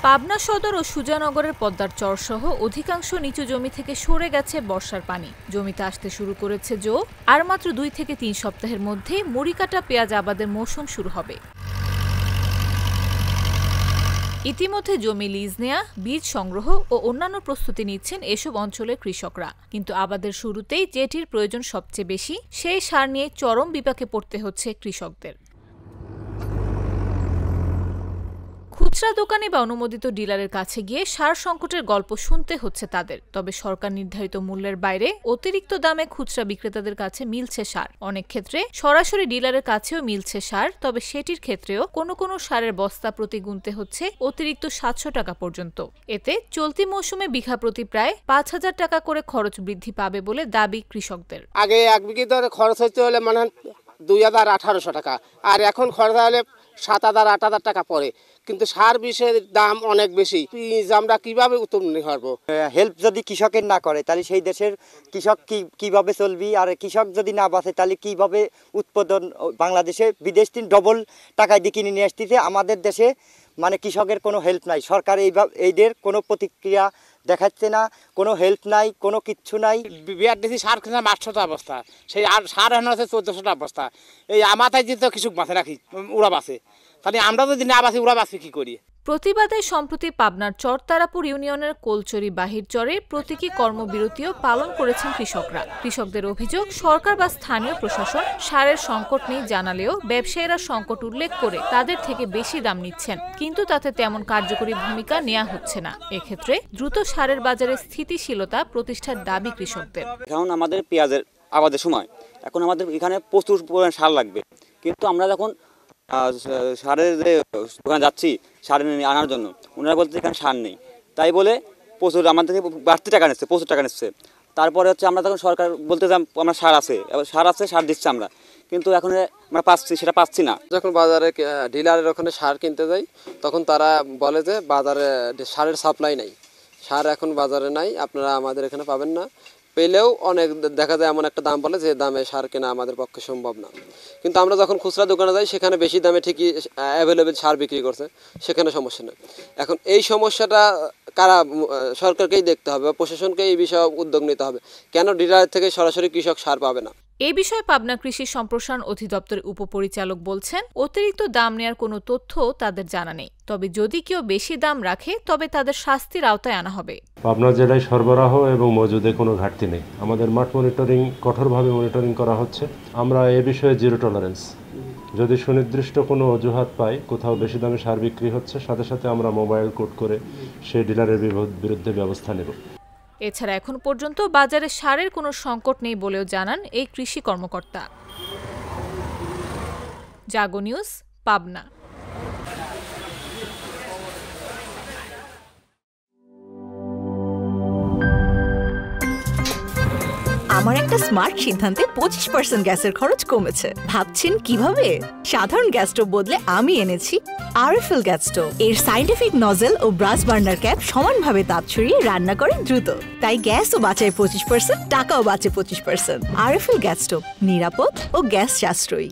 পাবনা সদর ও সুজানগরের পদ্মার চরসহ অধিকাংশ নিচু জমি থেকে সরে গেছে বর্ষার পানি। জমিতে আসতে শুরু করেছে জো। আর মাত্র 2 থেকে 3 সপ্তাহের মধ্যেই মুড়িকাটা পেঁয়াজ আবাদের মৌসুম শুরু হবে। ইতিমধ্যে জমি লিজ নেয়া, বীজ সংগ্রহ ও অন্যান্য প্রস্তুতি নিচ্ছেন এসব অঞ্চলের কৃষকরা। কিন্তু আবাদের শুরুতেই যেটির প্রয়োজন সবচেয়ে বেশি, সেই সার নিয়ে চরম বিপাকে পড়তে হচ্ছে কৃষকদের। খুচরা দোকানে বা অনুমোদিত ডিলারের কাছে গিয়ে সার সংকটের গল্প শুনতে হচ্ছে তাদের। তবে সরকার নির্ধারিত মূল্যের বাইরে অতিরিক্ত দামে খুচরা বিক্রেতাদের কাছে মিলছে সার। অনেক ক্ষেত্রে সরাসরি ডিলারের কাছেও মিলছে সার, তবে সেটির ক্ষেত্রেও কোনো সারের বস্তা প্রতি গুনতে হচ্ছে অতিরিক্ত 700 টাকা পর্যন্ত। এতে চলতি মৌসুমে বিঘা প্রতি প্রায় 5000 টাকা করে খরচ বৃদ্ধি পাবে বলে দাবি কৃষকদের। আগে 1 বিঘে ধরে খরচ হতে হলে মানে 2018 টাকা, আর এখন খরচ হলে 7000 8000 টাকা পড়ে। কিন্তু সার বিষের দাম অনেক বেশি। আমরা কিভাবে উত্তোলন করবো? হেল্প যদি কৃষকের না করে তাহলে সেই দেশের কৃষক কিভাবে চলবি? আর কৃষক যদি না বাঁচে তাহলে কিভাবে উৎপাদন? বাংলাদেশে বিদেশ থেকে ডবল টাকায় দিয়ে কিনে নিয়ে আসতেছে, আমাদের দেশে মানে কৃষকের কোনো হেল্প নাই। সরকার এইদের কোনো প্রতিক্রিয়া দেখাচ্ছে না, কোনো হেল্প নাই, কোনো কিচ্ছু নাই। বিআরডিসি সার কিনে 800 অবস্থা, সেই আর সার এখন আছে 1400 অবস্থা। এই আমাদের যদি কৃষক বাঁচে রাখি উড়া বাঁচে, তাহলে আমরা যদি না বাঁচি উড়া বাঁচি কি করি? প্রতিবাদে সম্প্রতি পাবনার চরতারাপুর ইউনিয়নের কোলচরি বাহিরচরে প্রতীকী কর্মবিরতিও পালন করেছেন কৃষকরা। কৃষকদের অভিযোগ, সরকার বা স্থানীয় প্রশাসন সারের সংকট নেই জানালেও ব্যবসায়ীরা সংকট উল্লেখ করে তাদের থেকে বেশি দাম নিচ্ছেন, কিন্তু তাতে তেমন কার্যকরী ভূমিকা নেওয়া হচ্ছে না। এক্ষেত্রে দ্রুত সারের বাজারে স্থিতিশীলতা প্রতিষ্ঠার দাবি কৃষকদের। এখন আমাদের পেঁয়াজের আবাদের সময়, এখন আমাদের এখানে প্রচুর পরিমাণ সার লাগবে, কিন্তু আমরা যখন সারের যে দোকানে যাচ্ছি সার আনার জন্য, ওনারা বলতে এখানে সার নেই, তাই বলে প্রচুর আমাদের থেকে বাড়তি টাকা নিচ্ছে, প্রচুর টাকা নিচ্ছে। তারপরে হচ্ছে আমরা তখন সরকার বলতে আমরা সার আছে, সার দিচ্ছে আমরা, কিন্তু এখন আমরা সেটা পাচ্ছি না। যখন বাজারে ডিলারের ওখানে সার কিনতে যাই, তখন তারা বলে যে বাজারে সারের সাপ্লাই নাই, সার এখন বাজারে নাই, আপনারা আমাদের এখানে পাবেন না। পেলেও অনেক দেখা যায় এমন একটা দাম বলে যে দামে সার কেনা আমাদের পক্ষে সম্ভব না। কিন্তু আমরা যখন খুচরা দোকানে যাই, সেখানে বেশি দামে ঠিকই অ্যাভেলেবেল সার বিক্রি করছে, সেখানে সমস্যা নেই। এখন এই সমস্যাটা কারা? সরকারকেই দেখতে হবে বা প্রশাসনকে এই বিষয়ে উদ্যোগ নিতে হবে। কেন ডিলার থেকে সরাসরি কৃষক সার পাবে না? এই বিষয়ে পাবনা কৃষি সম্প্রসারণ অধিদপ্তরের উপপরিচালক বলছেন, অতিরিক্ত দাম নেওয়ার কোনো তথ্য তাদের জানা নেই। তবে যদি কেউ বেশি দাম রাখে তবে তাদের শাস্তির আওতায় আনা হবে। পাবনা জেলায় সরবরাহ এবং মজুদে কোনো ঘাটতি নেই। আমাদের মাঠ মনিটরিং কঠোরভাবে মনিটরিং করা হচ্ছে। আমরা এ বিষয়ে জিরো টলারেন্স। যদি সুনির্দিষ্ট কোনো অজুহাত পাই, কোথাও বেশি দামে সার বিক্রি হচ্ছে, সাথে সাথে আমরা মোবাইল কোড করে সেই ডিলারের বিরুদ্ধে ব্যবস্থা নেব। এছাড়া এখন পর্যন্ত বাজারে সারের কোনো সংকট নেই বলেও জানান এই কৃষি কর্মকর্তা। জাগো নিউজ, পাবনা। আমার একটা স্মার্ট সিদ্ধান্তে 25% গ্যাসের খরচ কমেছে। ভাবছেন কিভাবে? সাধারণ গ্যাস স্টোভ বদলে আমি এনেছি আরএফএল গ্যাস স্টোভ। এর সাইন্টিফিক নজল ও ব্রাস বার্নার ক্যাপ সমানভাবে তাপ ছড়িয়ে রান্না করে দ্রুত, তাই গ্যাসও বাঁচায় 25%, টাকাও বাঁচে 25%। আরএফএল গ্যাস স্টোভ নিরাপদ ও গ্যাস সাশ্রয়ী।